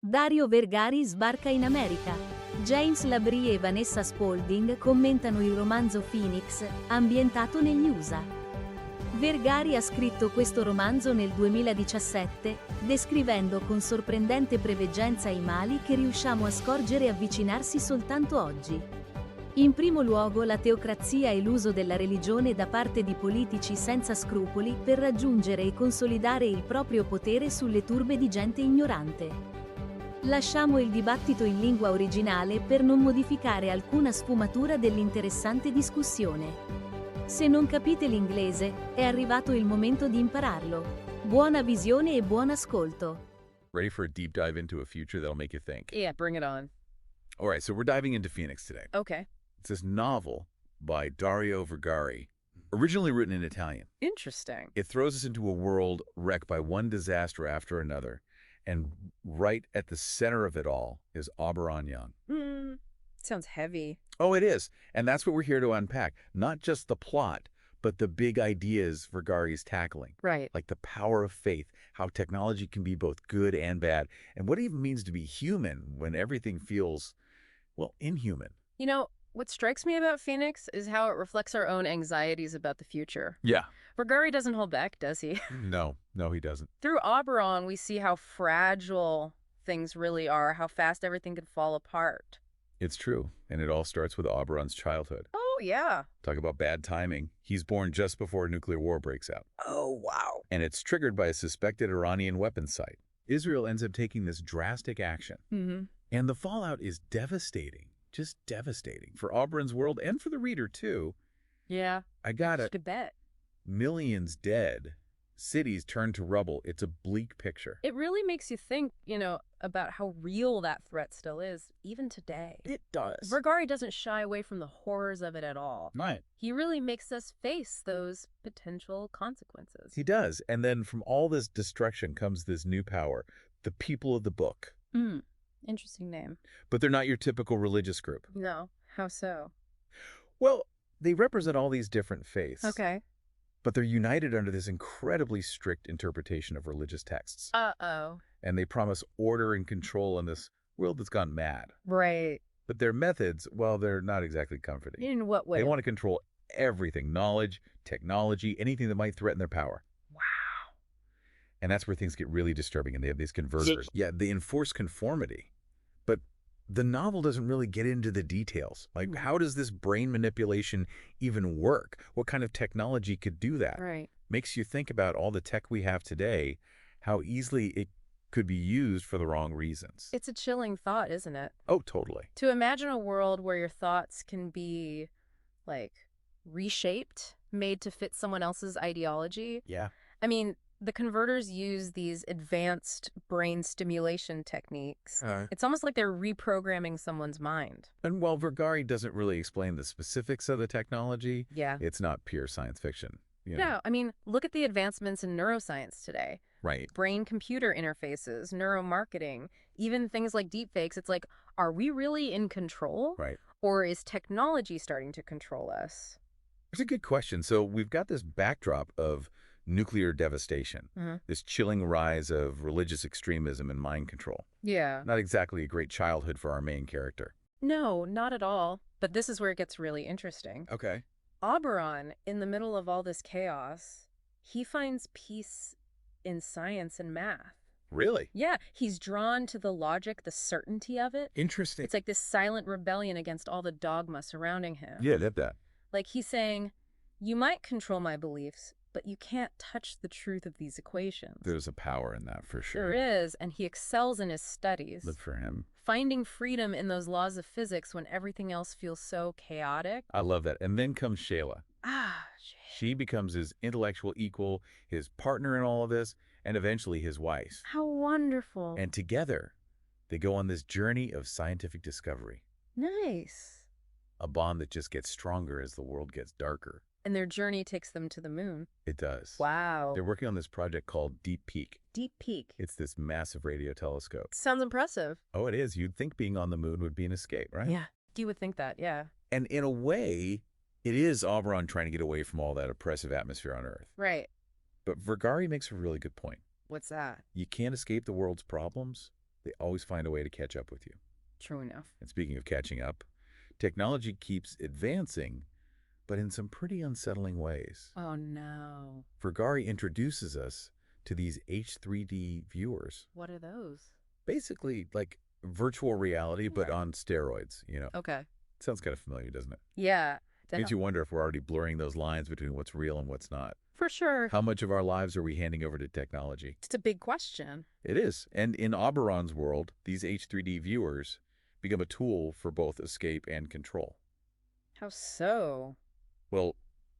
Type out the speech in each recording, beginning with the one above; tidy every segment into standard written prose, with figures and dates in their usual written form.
Dario Vergari sbarca in America. James Labrie e Vanessa Spaulding commentano il romanzo Phoenix, ambientato negli USA. Vergari ha scritto questo romanzo nel 2017, descrivendo con sorprendente preveggenza i mali che riusciamo a scorgere avvicinarsi soltanto oggi. In primo luogo la teocrazia e l'uso della religione da parte di politici senza scrupoli per raggiungere e consolidare il proprio potere sulle turbe di gente ignorante. Lasciamo il dibattito in lingua originale per non modificare alcuna sfumatura dell'interessante discussione. Se non capite l'inglese, è arrivato il momento di impararlo. Buona visione e buon ascolto. Ready for a deep dive into a future that'll make you think? Yeah, bring it on. All right, so we're diving into Phoenix today. Okay. It's this novel by Dario Vergari, originally written in Italian. Interesting. It throws us into a world wrecked by one disaster after another, and right at the center of it all is Oberon Young. Sounds heavy. Oh, it is. And that's what we're here to unpack. Not just the plot, but the big ideas Vergari's tackling. Right. Like the power of faith, how technology can be both good and bad, and what it even means to be human when everything feels, well, inhuman. You know, what strikes me about Phoenix is how it reflects our own anxieties about the future. Yeah. Vergari doesn't hold back, does he? No, he doesn't. Through Oberon, we see how fragile things really are, how fast everything could fall apart. It's true. And it all starts with Oberon's childhood. Oh, yeah. Talk about bad timing. He's born just before nuclear war breaks out. Oh, wow. And it's triggered by a suspected Iranian weapons site. Israel ends up taking this drastic action. And the fallout is devastating. Just devastating. For Oberon's world and for the reader, too. Yeah. I got it. To bet. Millions dead. Cities turned to rubble. It's a bleak picture. It really makes you think, about how real that threat still is, even today. It does. Vergari doesn't shy away from the horrors of it at all. Right. He really makes us face those potential consequences. He does. And then from all this destruction comes this new power, the people of the book. Interesting name. But they're not your typical religious group. No. How so? Well, they represent all these different faiths. Okay. But they're united under this incredibly strict interpretation of religious texts. Uh-oh. And they promise order and control in this world that's gone mad. Right. But their methods, well, they're not exactly comforting. In what way? They want to control everything, knowledge, technology, anything that might threaten their power. Wow. And that's where things get really disturbing, and they have these converters. Yeah, they enforce conformity. But the novel doesn't really get into the details. Like, how does this brain manipulation even work? What kind of technology could do that? Right. Makes you think about all the tech we have today, how easily it could be used for the wrong reasons. It's a chilling thought, isn't it? Oh, totally. To imagine a world where your thoughts can be, reshaped, made to fit someone else's ideology. Yeah. I mean, the converters use these advanced brain stimulation techniques. It's almost like they're reprogramming someone's mind. And while Vergari doesn't really explain the specifics of the technology, Yeah. it's not pure science fiction. No, I mean, look at the advancements in neuroscience today. Right. Brain-computer interfaces, neuromarketing, even things like deepfakes. It's like, are we really in control? Right. Or is technology starting to control us? It's a good question. So we've got this backdrop of nuclear devastation, this chilling rise of religious extremism and mind control. Yeah. Not exactly a great childhood for our main character. No, not at all. But this is where it gets really interesting. Okay. Oberon, in the middle of all this chaos, he finds peace in science and math. Really? Yeah, he's drawn to the logic, the certainty of it. Interesting. It's like this silent rebellion against all the dogma surrounding him. Yeah, did that. Like he's saying, you might control my beliefs, but you can't touch the truth of these equations. There's a power in that for sure. There is, and he excels in his studies. Good for him. Finding freedom in those laws of physics when everything else feels so chaotic. I love that. And then comes Shayla. Shit. She becomes his intellectual equal, his partner in all of this, and eventually his wife. How wonderful. And together, they go on this journey of scientific discovery. Nice. A bond that just gets stronger as the world gets darker. And their journey takes them to the moon. It does. Wow. They're working on this project called Deep Peak. Deep Peak. It's this massive radio telescope. Sounds impressive. Oh, it is. You'd think being on the moon would be an escape, right? Yeah, you would think that, yeah. And in a way, it is Oberon trying to get away from all that oppressive atmosphere on Earth. Right. But Vergari makes a really good point. What's that? You can't escape the world's problems, They always find a way to catch up with you. True enough. And speaking of catching up, technology keeps advancing, but in some pretty unsettling ways. Oh, no. Vergari introduces us to these H3D viewers. What are those? Basically, like virtual reality, but on steroids, you know. Okay. Sounds kind of familiar, doesn't it? Yeah. Makes you wonder if we're already blurring those lines between what's real and what's not. For sure. How much of our lives are we handing over to technology? It's a big question. It is. And in Oberon's world, these H3D viewers become a tool for both escape and control. How so? Well,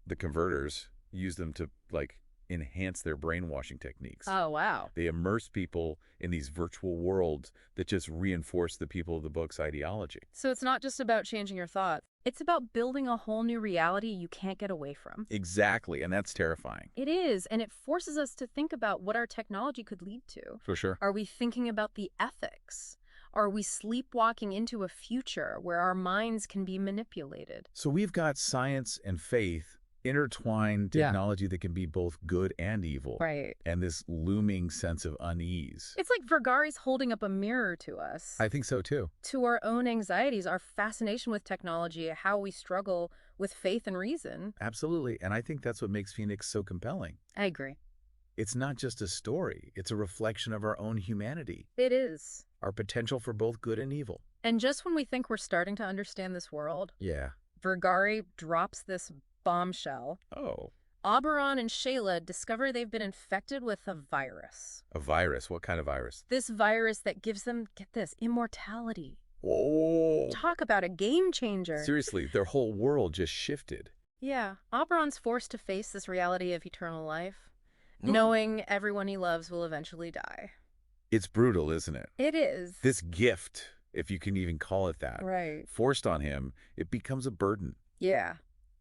the converters use them to, like, enhance their brainwashing techniques. Oh, wow. They immerse people in these virtual worlds that just reinforce the people of the book's ideology. So it's not just about changing your thoughts. It's about building a whole new reality you can't get away from. Exactly, and that's terrifying. It is, and it forces us to think about what our technology could lead to. For sure. Are we thinking about the ethics? Are we sleepwalking into a future where our minds can be manipulated? So we've got science and faith intertwined technology that can be both good and evil. Right. And this looming sense of unease. It's like Vergari's holding up a mirror to us. I think so too. To our own anxieties, our fascination with technology, how we struggle with faith and reason. Absolutely. And I think that's what makes Phoenix so compelling. I agree. It's not just a story. It's a reflection of our own humanity. It is. Our potential for both good and evil. And just when we think we're starting to understand this world, Yeah. Vergari drops this bombshell. Oh. Oberon and Shayla discover they've been infected with a virus. A virus? What kind of virus? This virus that gives them, get this, immortality. Whoa. Talk about a game changer. Seriously, their whole world just shifted. Yeah, Oberon's forced to face this reality of eternal life, knowing everyone he loves will eventually die. It's brutal, isn't it? It is. This gift, if you can even call it that, Right. forced on him, it becomes a burden. Yeah.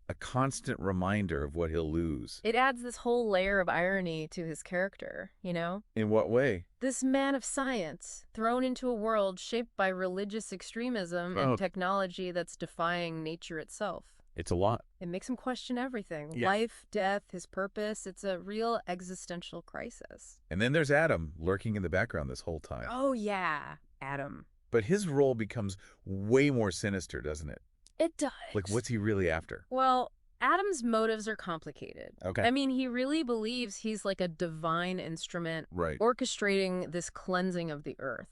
A constant reminder of what he'll lose. It adds this whole layer of irony to his character, you know? In what way? This man of science, thrown into a world shaped by religious extremism and technology that's defying nature itself. It's a lot. It makes him question everything. Yeah. Life, death, his purpose. It's a real existential crisis. And then there's Adam, lurking in the background this whole time. Oh, yeah. Adam. But his role becomes way more sinister, doesn't it? It does. Like, what's he really after? Well, Adam's motives are complicated. Okay. I mean, he really believes he's like a divine instrument Right. orchestrating this cleansing of the earth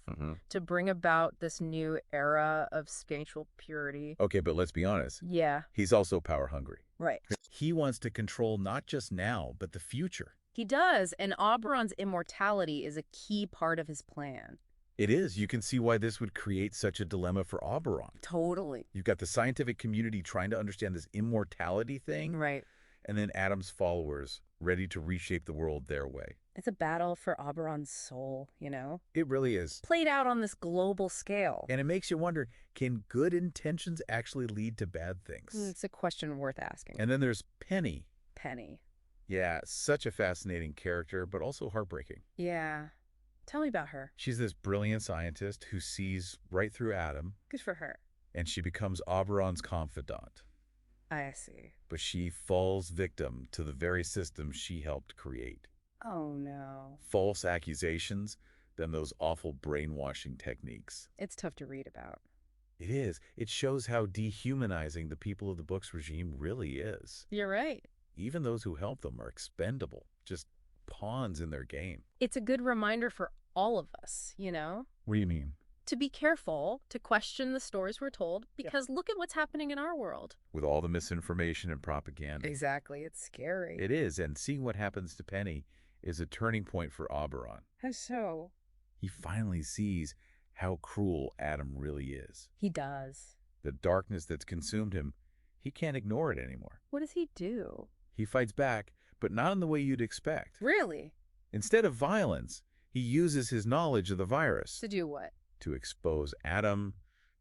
to bring about this new era of spiritual purity. Okay, but let's be honest. Yeah, He's also power hungry. right. He wants to control not just now, but the future. He does, and Oberon's immortality is a key part of his plan. It is. You can see why this would create such a dilemma for Oberon. Totally. You've got the scientific community trying to understand this immortality thing, Right. and then Adam's followers ready to reshape the world their way. It's a battle for Oberon's soul, you know? It really is. Played out on this global scale. And it makes you wonder, can good intentions actually lead to bad things? It's a question worth asking. And then there's Penny. Penny. Yeah, such a fascinating character, but also heartbreaking. Yeah. Tell me about her. She's this brilliant scientist who sees right through Adam, Good for her. and she becomes Oberon's confidant. I see. But she falls victim to the very system she helped create. Oh, no. False accusations, then those awful brainwashing techniques. It's tough to read about. It is. It shows how dehumanizing the people of the book's regime really is. You're right. Even those who help them are expendable, just pawns in their game. It's a good reminder for all of us, you know? What do you mean? To be careful, to question the stories we're told, because look at what's happening in our world. With all the misinformation and propaganda. Exactly. It's scary. It is, and seeing what happens to Penny is a turning point for Oberon. How so? He finally sees how cruel Adam really is. He does. The darkness that's consumed him, he can't ignore it anymore. What does he do? He fights back, but not in the way you'd expect. Really? Instead of violence, he uses his knowledge of the virus To do what? to expose Adam,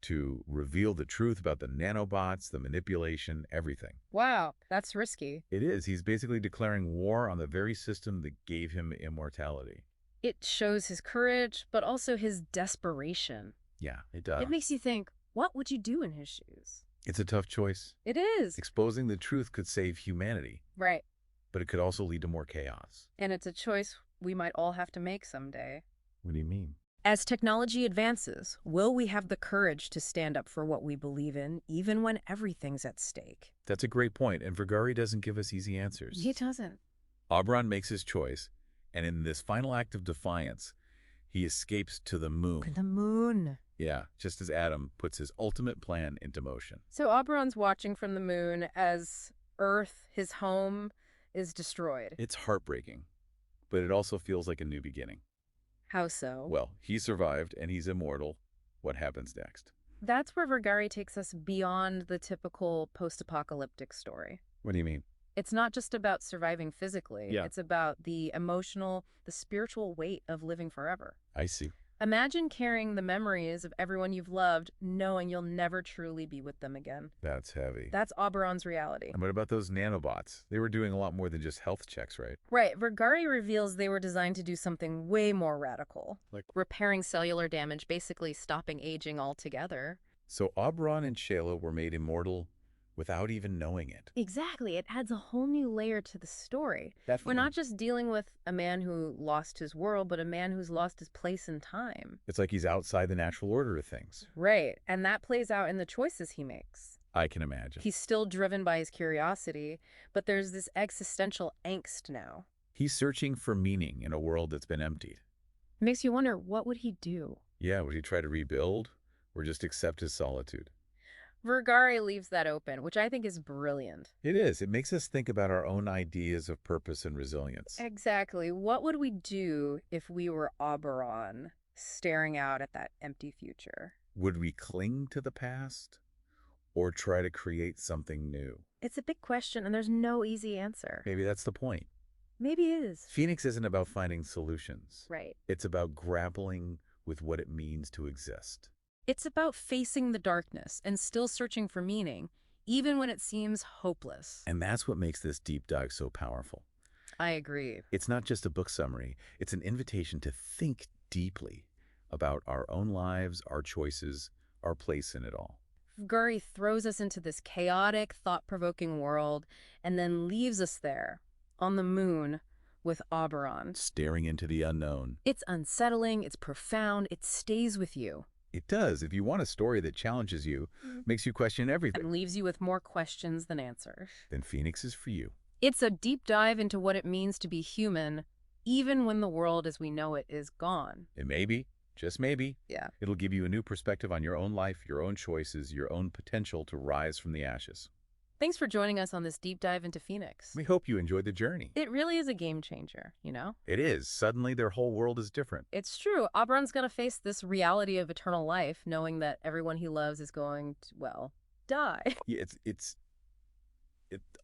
to reveal the truth about the nanobots, the manipulation, everything. Wow, that's risky. It is. He's basically declaring war on the very system that gave him immortality. It shows his courage, but also his desperation. Yeah, it does. It makes you think, what would you do in his shoes? It's a tough choice. It is. Exposing the truth could save humanity, Right. but it could also lead to more chaos. And it's a choice we might all have to make someday. What do you mean? As technology advances, will we have the courage to stand up for what we believe in, even when everything's at stake? That's a great point, and Vergari doesn't give us easy answers. He doesn't. Oberon makes his choice, and in this final act of defiance, he escapes to the moon. The moon. Yeah, just as Adam puts his ultimate plan into motion. So Oberon's watching from the moon as Earth, his home, is destroyed. It's heartbreaking, but it also feels like a new beginning. How so? Well, he survived, and he's immortal. What happens next? That's where Vergari takes us beyond the typical post-apocalyptic story. What do you mean? It's not just about surviving physically. Yeah. It's about the emotional, the spiritual weight of living forever. I see. Imagine carrying the memories of everyone you've loved, knowing you'll never truly be with them again. That's heavy. That's Oberon's reality. And what about those nanobots? They were doing a lot more than just health checks, right? Right. Vergari reveals they were designed to do something way more radical. Like repairing cellular damage, basically stopping aging altogether. So Oberon and Shayla were made immortal without even knowing it. Exactly. It adds a whole new layer to the story. Definitely. We're not just dealing with a man who lost his world, but a man who's lost his place in time. It's like he's outside the natural order of things. Right. And that plays out in the choices he makes. I can imagine. He's still driven by his curiosity, but there's this existential angst now. He's searching for meaning in a world that's been emptied. It makes you wonder, what would he do? Yeah, would he try to rebuild or just accept his solitude? Vergari leaves that open, which I think is brilliant. It is. It makes us think about our own ideas of purpose and resilience. Exactly. What would we do if we were Oberon, staring out at that empty future? Would we cling to the past or try to create something new? It's a big question, and there's no easy answer. Maybe that's the point. Maybe it is. Phoenix isn't about finding solutions. Right. It's about grappling with what it means to exist. It's about facing the darkness and still searching for meaning, even when it seems hopeless. And that's what makes this deep dive so powerful. I agree. It's not just a book summary. It's an invitation to think deeply about our own lives, our choices, our place in it all. Vergari throws us into this chaotic, thought-provoking world and then leaves us there, on the moon, with Oberon. Staring into the unknown. It's unsettling, it's profound, it stays with you. It does. If you want a story that challenges you, makes you question everything, And leaves you with more questions than answers. then Phoenix is for you. It's a deep dive into what it means to be human, even when the world as we know it is gone. It may be, just maybe, Yeah. it'll give you a new perspective on your own life, your own choices, your own potential to rise from the ashes. Thanks for joining us on this deep dive into Phoenix. We hope you enjoyed the journey. It really is a game changer, you know? It is. Suddenly their whole world is different. It's true. Oberon's going to face this reality of eternal life, knowing that everyone he loves is going to, well, die. Yeah, it's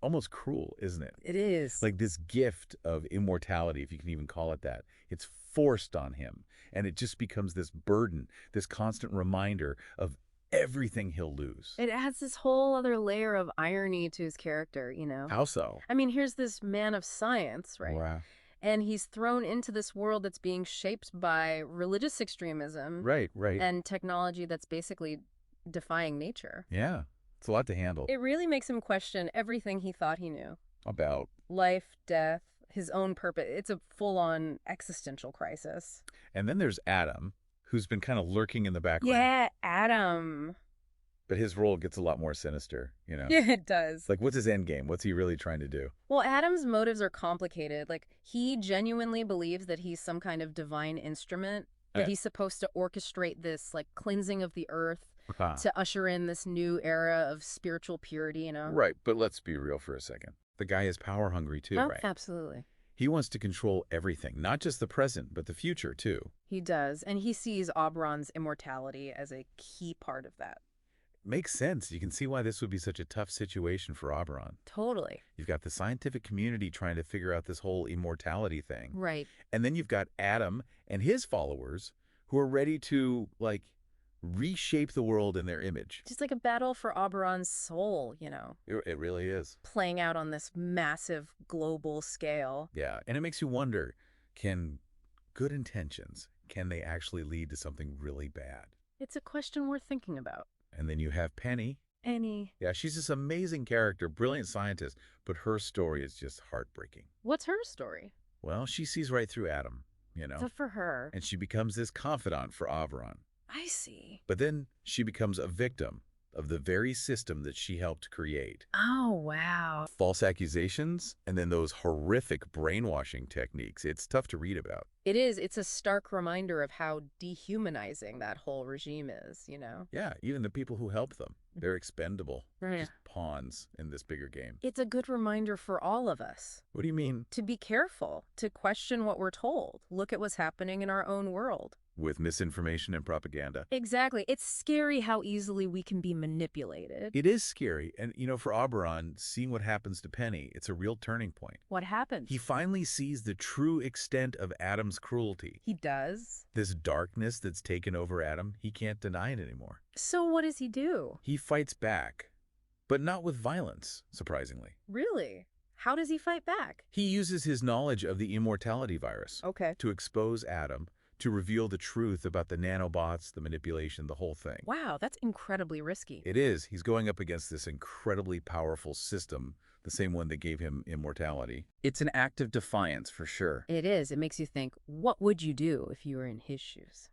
almost cruel, isn't it? It is. Like this gift of immortality, if you can even call it that. It's forced on him, and it just becomes this burden, this constant reminder of everything he'll lose. It adds this whole other layer of irony to his character, you know? How so? I mean, here's this man of science, right? Wow. And he's thrown into this world that's being shaped by religious extremism Right. and technology that's basically defying nature. Yeah. It's a lot to handle. It really makes him question everything he thought he knew. About. Life, death, his own purpose. It's a full-on existential crisis. And then there's Adam, who's been kind of lurking in the background. Yeah, Adam. But his role gets a lot more sinister, you know? Yeah, it does. Like, what's his end game? What's he really trying to do? Well, Adam's motives are complicated. Like, he genuinely believes that he's some kind of divine instrument, that he's supposed to orchestrate this, like, cleansing of the earth to usher in this new era of spiritual purity, you know? Right, but let's be real for a second. The guy is power hungry too, Oh, right? absolutely. He wants to control everything, not just the present, but the future too. He does, and he sees Oberon's immortality as a key part of that. Makes sense. You can see why this would be such a tough situation for Oberon. Totally. You've got the scientific community trying to figure out this whole immortality thing. Right. And then you've got Adam and his followers who are ready to, like, reshape the world in their image. Just like a battle for Oberon's soul, you know, It really is. playing out on this massive global scale. Yeah, and it makes you wonder, can good intentions, can they actually lead to something really bad? It's a question worth thinking about. And then you have Penny. Annie. Yeah, she's this amazing character, brilliant scientist, but her story is just heartbreaking. What's her story? Well, she sees right through Adam. you know? Except for her. And she becomes this confidant for Oberon. I see. But then she becomes a victim of the very system that she helped create. Oh, wow. False accusations, and then those horrific brainwashing techniques. It's tough to read about. It is. It's a stark reminder of how dehumanizing that whole regime is, you know? Yeah, even the people who help them, they're expendable. Right. Just pawns in this bigger game. It's a good reminder for all of us. What do you mean? To be careful, to question what we're told. Look at what's happening in our own world. With misinformation and propaganda. Exactly. It's scary how easily we can be manipulated. It is scary. And, for Oberon, seeing what happens to Penny, it's a real turning point. What happens? He finally sees the true extent of Adam's cruelty. He does? This darkness that's taken over Adam, he can't deny it anymore. So what does he do? He fights back, but not with violence, surprisingly. Really? How does he fight back? He uses his knowledge of the immortality virus to expose Adam, to reveal the truth about the nanobots, the manipulation, the whole thing. Wow, that's incredibly risky. It is. He's going up against this incredibly powerful system, the same one that gave him immortality. It's an act of defiance, for sure. It is. It makes you think, what would you do if you were in his shoes?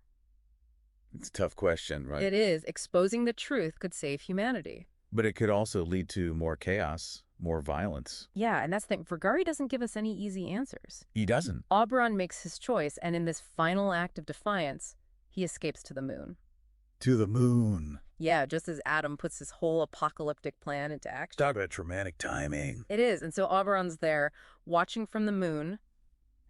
It's a tough question, right? It is. Exposing the truth could save humanity. But it could also lead to more chaos, more violence. Yeah, and that's the thing. Vergari doesn't give us any easy answers. He doesn't. Oberon makes his choice, and in this final act of defiance, he escapes to the moon. To the moon. Yeah, just as Adam puts his whole apocalyptic plan into action. Talk about traumatic timing. It is, and so Oberon's there, watching from the moon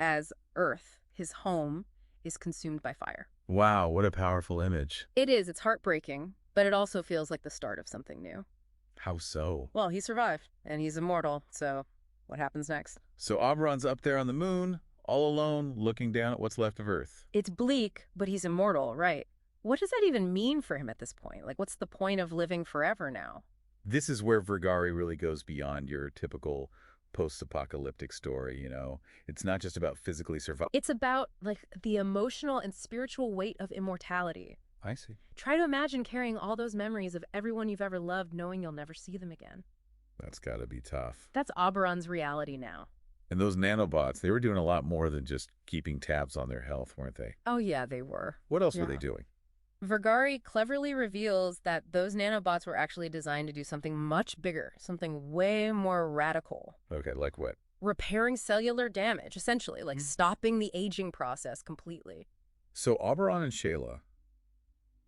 as Earth, his home, is consumed by fire. Wow, what a powerful image. It is. It's heartbreaking, but it also feels like the start of something new. How so? Well, he survived, and he's immortal, so what happens next? So Oberon's up there on the moon, all alone, looking down at what's left of Earth. It's bleak, but he's immortal, right? What does that even mean for him at this point? Like, what's the point of living forever now? This is where Vergari really goes beyond your typical post-apocalyptic story, It's not just about physically surviving. It's about, the emotional and spiritual weight of immortality. I see. Try to imagine carrying all those memories of everyone you've ever loved, knowing you'll never see them again. That's got to be tough. That's Oberon's reality now. And those nanobots, they were doing a lot more than just keeping tabs on their health, weren't they? Oh, yeah, they were. What else were they doing? Vergari cleverly reveals that those nanobots were actually designed to do something much bigger, something way more radical. Okay, like what? Repairing cellular damage, essentially, stopping the aging process completely. So Oberon and Shayla,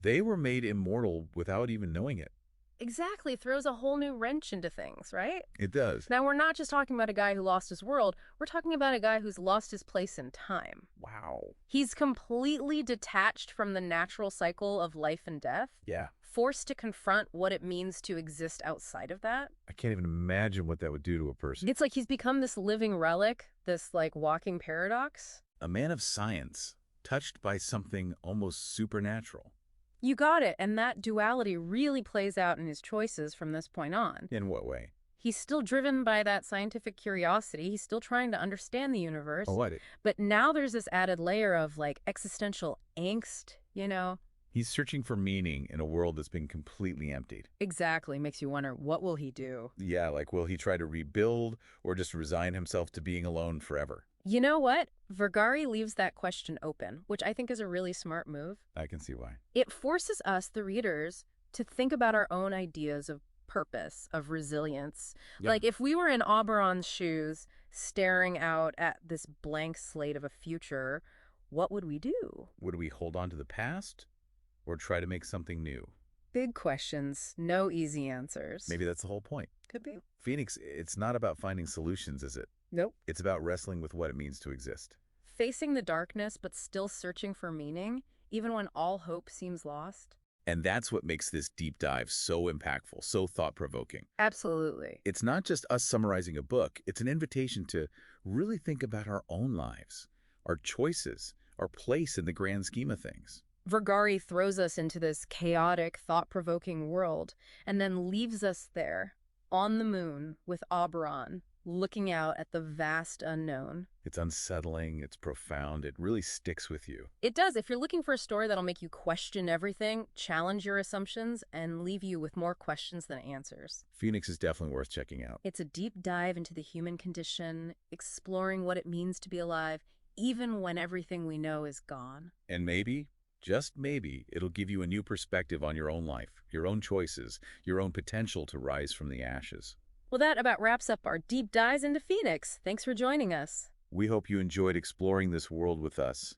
they were made immortal without even knowing it. Exactly. Throws a whole new wrench into things, right? It does. Now, we're not just talking about a guy who lost his world. We're talking about a guy who's lost his place in time. Wow. He's completely detached from the natural cycle of life and death. Yeah. Forced to confront what it means to exist outside of that. I can't even imagine what that would do to a person. It's like he's become this living relic, this, walking paradox. A man of science, touched by something almost supernatural. You got it, and that duality really plays out in his choices from this point on. In what way? He's still driven by that scientific curiosity. He's still trying to understand the universe. Oh, what? But now there's this added layer of, existential angst, He's searching for meaning in a world that's been completely emptied. Exactly. Makes you wonder, what will he do? Yeah, will he try to rebuild or just resign himself to being alone forever? You know what? Vergari leaves that question open, which I think is a really smart move. I can see why. It forces us, the readers, to think about our own ideas of purpose, of resilience. Yep. If we were in Oberon's shoes, staring out at this blank slate of a future, what would we do? Would we hold on to the past or try to make something new? Big questions, no easy answers. Maybe that's the whole point. Could be. Phoenix, it's not about finding solutions, is it? Nope. It's about wrestling with what it means to exist. Facing the darkness, but still searching for meaning, even when all hope seems lost. And that's what makes this deep dive so impactful, so thought-provoking. Absolutely. It's not just us summarizing a book. It's an invitation to really think about our own lives, our choices, our place in the grand scheme of things. Vergari throws us into this chaotic, thought-provoking world and then leaves us there, on the moon, with Oberon, looking out at the vast unknown. It's unsettling, it's profound, it really sticks with you. It does. If you're looking for a story that'll make you question everything, challenge your assumptions, and leave you with more questions than answers. Phoenix is definitely worth checking out. It's a deep dive into the human condition, exploring what it means to be alive, even when everything we know is gone. And maybe, just maybe, it'll give you a new perspective on your own life, your own choices, your own potential to rise from the ashes. Well, that about wraps up our deep dives into Phoenix. Thanks for joining us. We hope you enjoyed exploring this world with us.